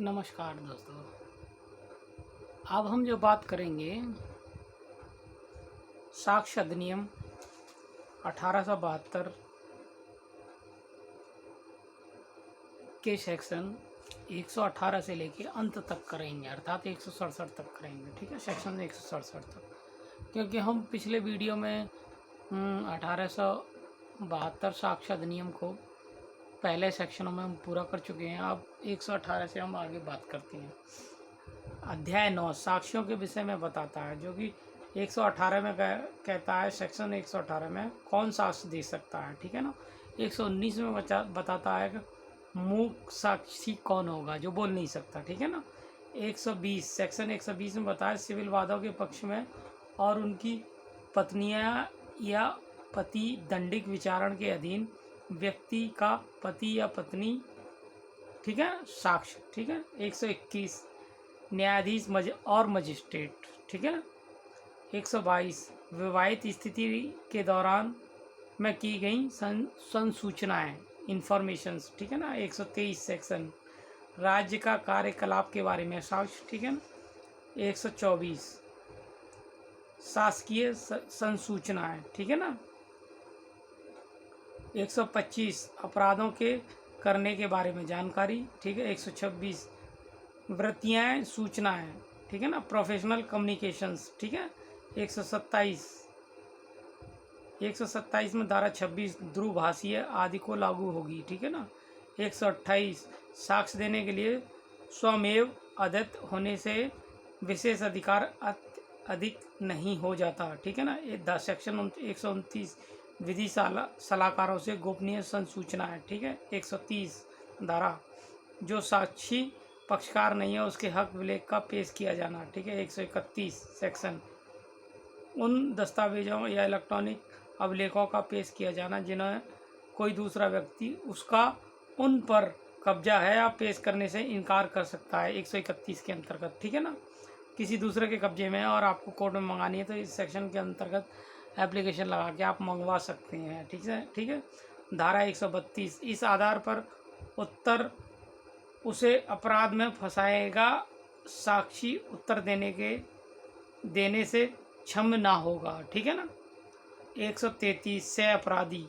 नमस्कार दोस्तों। अब हम जो बात करेंगे साक्ष्य अधिनियम 1872 के सेक्शन 118 से लेके अंत तक करेंगे, अर्थात 167 तक करेंगे। ठीक है, सेक्शन 167 तक, क्योंकि हम पिछले वीडियो में 1872 साक्ष्य अधिनियम को पहले सेक्शनों में हम पूरा कर चुके हैं। अब 118 से हम आगे बात करते हैं। अध्याय 9 साक्ष्यों के विषय में बताता है, जो कि 118 में कहता है, सेक्शन 118 में कौन साक्ष्य दे सकता है। ठीक है ना। 119 में बताता है कि मूक साक्षी कौन होगा, जो बोल नहीं सकता। ठीक है ना। 120 सेक्शन 120 में बताया सिविल वादों के पक्ष में और उनकी पत्नियां या पति दंडिक विचारण के अधीन व्यक्ति का पति या पत्नी, ठीक है, साक्ष्य। ठीक है। 121 न्यायाधीश और मजिस्ट्रेट। ठीक है। 122 विवाहित स्थिति के दौरान में की गई संसूचनाएं, इंफॉर्मेशंस। ठीक है ना। 123 सेक्शन राज्य का कार्यकलाप के बारे में साक्ष्य। ठीक है ना। 124 शासकीय संसूचनाएं। ठीक है ना। 125 अपराधों के करने के बारे में जानकारी। ठीक है। 126 वृत्तियाँ सूचनाएं। ठीक है ना, प्रोफेशनल कम्युनिकेशंस। ठीक है। 127 में धारा 26 ध्रुवभाषीय आदि को लागू होगी। ठीक है ना। 128 साक्ष्य देने के लिए स्वमेव अदत्त होने से विशेष अधिकार अधिक नहीं हो जाता। ठीक है ना। सेक्शन 129 विधि सलाहकारों से गोपनीय संसूचनाएं। ठीक है। 130 धारा जो साक्षी पक्षकार नहीं है उसके हक विलेख का पेश किया जाना। ठीक है। 131 सेक्शन उन दस्तावेजों या इलेक्ट्रॉनिक अभिलेखों का पेश किया जाना जिन्हें कोई दूसरा व्यक्ति उसका उन पर कब्जा है या पेश करने से इनकार कर सकता है। 131 के अंतर्गत। ठीक है ना। किसी दूसरे के कब्जे में है और आपको कोर्ट में मंगानी है तो इस सेक्शन के अंतर्गत एप्लीकेशन लगा के आप मंगवा सकते हैं। ठीक है। ठीक है। धारा 132 इस आधार पर उत्तर उसे अपराध में फंसाएगा, साक्षी उत्तर देने से क्षम्य ना होगा। ठीक है ना। 133 से अपराधी।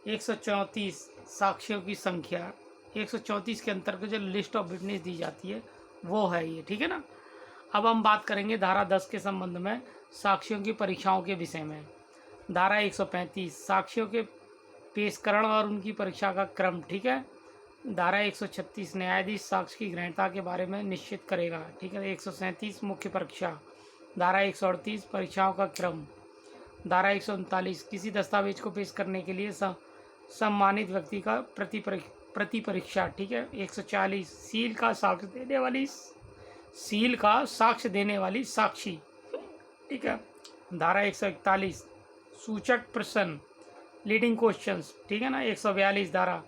134 साक्षियों की संख्या। 134 के अंतर्गत जो लिस्ट ऑफ विटनेस दी जाती है वो है ये। ठीक है ना। अब हम बात करेंगे धारा 10 के संबंध में साक्षियों की परीक्षाओं के विषय में। धारा 135 साक्षियों के पेशकरण और उनकी परीक्षा का क्रम। ठीक है। धारा 136 न्यायाधीश साक्ष्य की ग्रहणता के बारे में निश्चित करेगा। ठीक है। 137 मुख्य परीक्षा। धारा 138 परीक्षाओं का क्रम। धारा 139 किसी दस्तावेज को पेश करने के लिए सम्मानित व्यक्ति का प्रति परीक्षा। ठीक है। 140 सील का साक्ष्य देने वाली साक्षी। ठीक है। धारा 141 सूचक प्रश्न, लीडिंग क्वेश्चंस। ठीक है ना। 142 धारा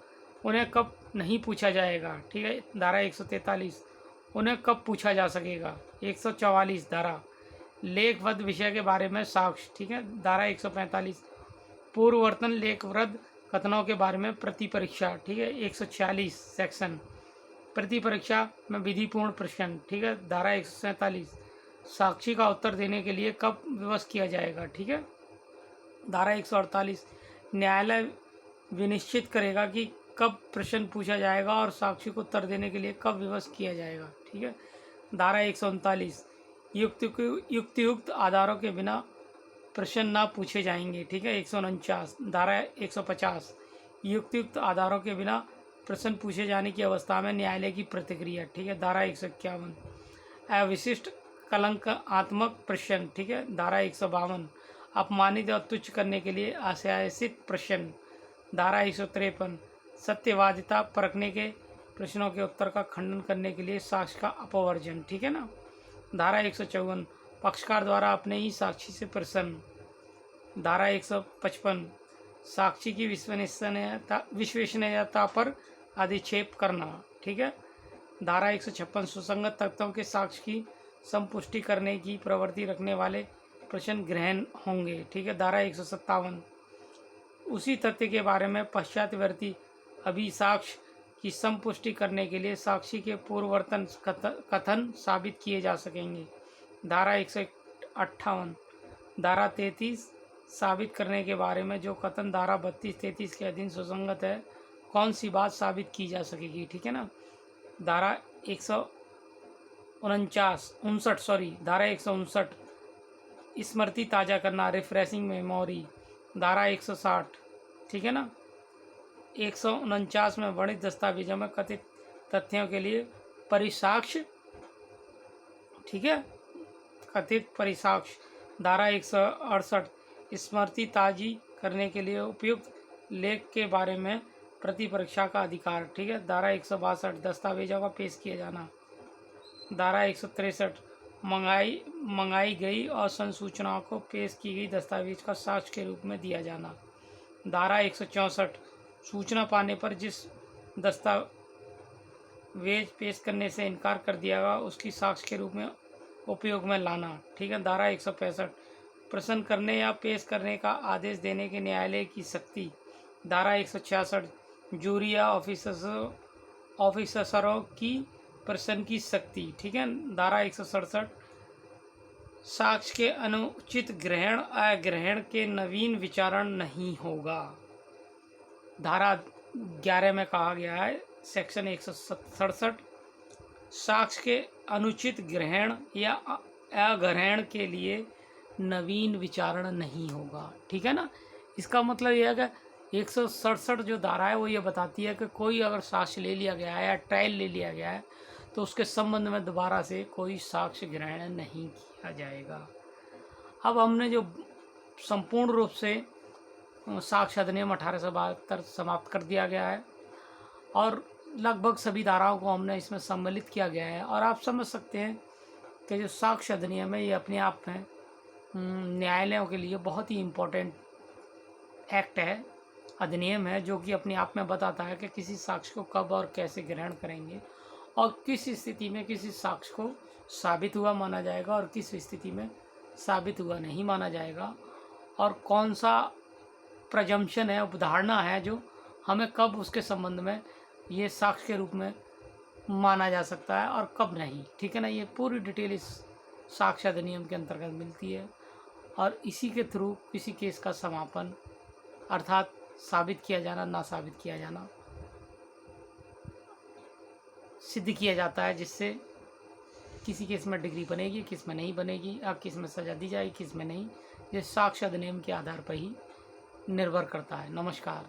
उन्हें कब नहीं पूछा जाएगा। ठीक है। धारा 143 उन्हें कब पूछा जा सकेगा। 144 धारा लेखबद्ध विषय के बारे में साक्ष्य। ठीक है। धारा 145 पूर्ववर्तन लेखबद्ध कथनों के बारे में प्रति परीक्षा। ठीक है। 146 सेक्शन प्रति परीक्षा में विधिपूर्ण प्रश्न। ठीक है। धारा 147 साक्षी का उत्तर देने के लिए कब विवश किया जाएगा। ठीक है। धारा 148 न्यायालय विनिश्चित करेगा कि कब प्रश्न पूछा जाएगा और साक्षी को उत्तर देने के लिए कब विवश किया जाएगा। ठीक है। धारा 139 युक्तियुक्त आधारों के बिना प्रश्न ना पूछे जाएंगे। ठीक है। 149 धारा 150 युक्तियुक्त आधारों के बिना प्रश्न पूछे जाने की अवस्था में न्यायालय की प्रतिक्रिया। ठीक है। धारा 151 अविशिष्ट कलंकात्मक प्रश्न। ठीक है। धारा 152 अपमानित और तुच्छ करने के लिए आशयासित प्रश्न। धारा 153 सत्यवादिता परखने के प्रश्नों के उत्तर का खंडन करने के लिए साक्ष्य का अपवर्जन। ठीक है ना। धारा 154 पक्षकार द्वारा अपने ही साक्षी से प्रसन्न। धारा 155 साक्षी की विश्वसनीयता पर अधिक्षेप करना। ठीक है। धारा 156 सुसंगत तथ्यों के साक्ष्य की संपुष्टि करने की प्रवृत्ति रखने वाले प्रश्न ग्रहण होंगे। ठीक है। धारा 157 उसी तथ्य के बारे में पश्चातवर्ती अभिसाक्ष्य की संपुष्टि करने के लिए साक्षी के पूर्ववर्तन कथन साबित किए जा सकेंगे। धारा 158। धारा 33 साबित करने के बारे में जो कथन धारा 32-33 के अधीन सुसंगत है, कौन सी बात साबित की जा सकेगी, ठीक है ना। धारा 159 स्मृति ताज़ा करना, रिफ्रेशिंग मेमोरी। धारा 160, ठीक है ना। 149 में वर्णित दस्तावेजों में कथित तथ्यों के लिए परिसाक्ष्य, ठीक है, कथित परिसाक्ष्य। धारा 168 स्मृति ताजी करने के लिए उपयुक्त लेख के बारे में प्रति परीक्षा का अधिकार, ठीक है। धारा 162 दस्तावेजों का पेश किया जाना। धारा 163 मंगाई गई और संसूचनाओं को पेश की गई दस्तावेज का साक्ष्य के रूप में दिया जाना। धारा 164 सूचना पाने पर जिस दस्तावेज पेश करने से इनकार कर दिया गया उसकी साक्ष्य के रूप में उपयोग में लाना, ठीक है। धारा 165 प्रश्न करने या पेश करने का आदेश देने के न्यायालय की शक्ति। धारा 166 जूरी या ऑफिसरों की प्रश्न की शक्ति, ठीक है। धारा 167 साक्ष्य के अनुचित ग्रहण अग्रहण के नवीन विचारण नहीं होगा। धारा 11 में कहा गया है, सेक्शन 167 साक्ष्य के अनुचित ग्रहण या अग्रहण के लिए नवीन विचारण नहीं होगा, ठीक है ना। इसका मतलब यह है कि 167 जो धारा है वो ये बताती है कि कोई अगर साक्ष्य ले लिया गया है या ट्रायल ले लिया गया है तो उसके संबंध में दोबारा से कोई साक्ष्य ग्रहण नहीं किया जाएगा। अब हमने जो संपूर्ण रूप से साक्ष्य अधिनियम 1872 समाप्त कर दिया गया है और लगभग सभी धाराओं को हमने इसमें सम्मिलित किया गया है और आप समझ सकते हैं कि जो साक्ष्य अधिनियम है ये अपने आप में न्यायालयों के लिए बहुत ही इम्पोर्टेंट एक्ट है, अधिनियम है, जो कि अपने आप में बताता है कि किसी साक्ष्य को कब और कैसे ग्रहण करेंगे और किस स्थिति में किसी साक्ष्य को साबित हुआ माना जाएगा और किस स्थिति में साबित हुआ नहीं माना जाएगा और कौन सा प्रजम्पशन है, उपधारणा है जो हमें कब उसके संबंध में ये साक्ष्य के रूप में माना जा सकता है और कब नहीं, ठीक है ना। ये पूरी डिटेल इस साक्ष्य अधिनियम के अंतर्गत मिलती है और इसी के थ्रू किसी केस का समापन अर्थात साबित किया जाना, ना साबित किया जाना सिद्ध किया जाता है, जिससे किसी केस में डिग्री बनेगी, किस में नहीं बनेगी, अब किस में सजा दी जाएगी, किस में नहीं। ये साक्ष्य अधिनियम के आधार पर ही निर्भर करता है। नमस्कार।